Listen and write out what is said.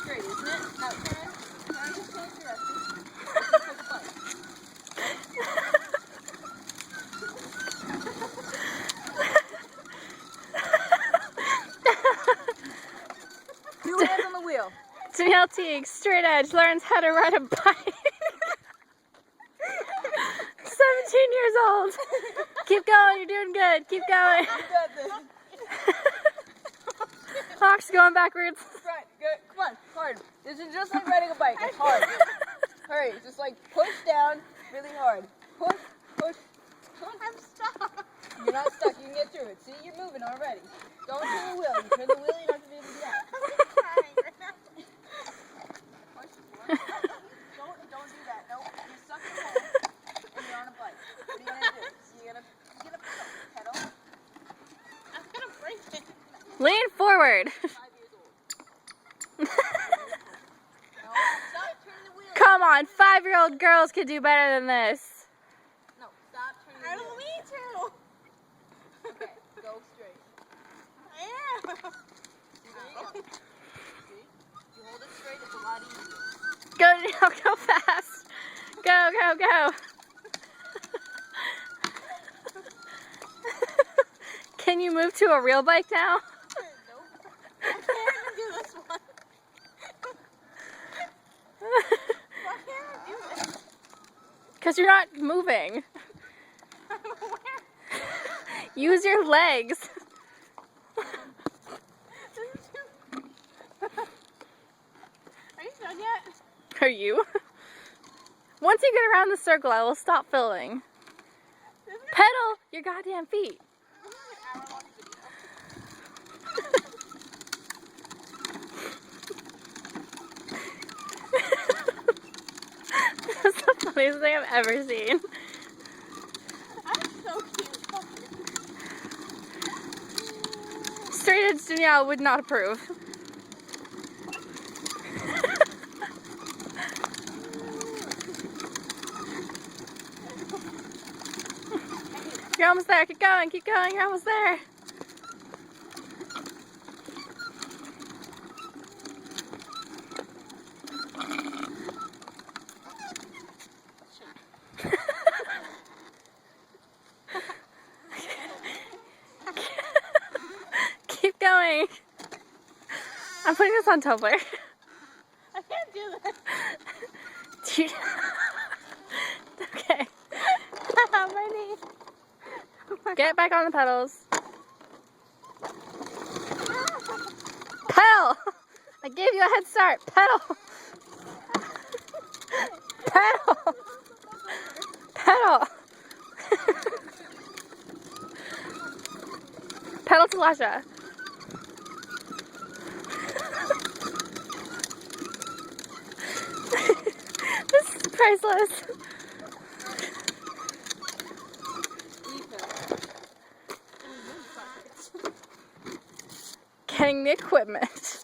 straight, isn't it? Now turn. Now you just change direction. Two hands on the wheel. Danielle Teague, straight edge, learns how to ride a bike. 17 years old. Keep going, you're doing good. Keep going. You got this. Hawk's going backwards. Right, good. Come on, hard. This is just like riding a bike. It's hard. Hurry, just like push down really hard. Push, push. I'm stuck. You're not stuck. You can get through it. See, you're moving already. Don't turn the wheel. You turn the wheel, you're not going to be able to do that. Don't do that. Nope. You're stuck in the hole and you're on a bike. What are you going to do? So you're going to pedal. I'm going to break it. Lean forward. 5 years old. No, stop turning the wheel. Come on, 5-year-old girls can do better than this. No, stop turning the wheel. I don't mean to. Okay, go straight. I am. See, there you go. See? You hold it straight, it's a lot easier. Go, go fast. Go, go, go. Can you move to a real bike now? Nope. I can't even do this one. Why can't I do this? Because you're not moving. Where? Use your legs. Are you done yet? Are you? Once you get around the circle, I will stop filming. Pedal your goddamn feet. That's the funniest thing I've ever seen. I'm so cute. Straight edge Danielle would not approve. You're almost there. Keep going. Keep going. You're almost there. Keep going. I'm putting this on Tumblr. I can't do this. Do you... Okay. My knee. Get back on the pedals. Pedal! I gave you a head start. Pedal! Pedal! Pedal! Pedal to Lasha. This is priceless. Getting the equipment.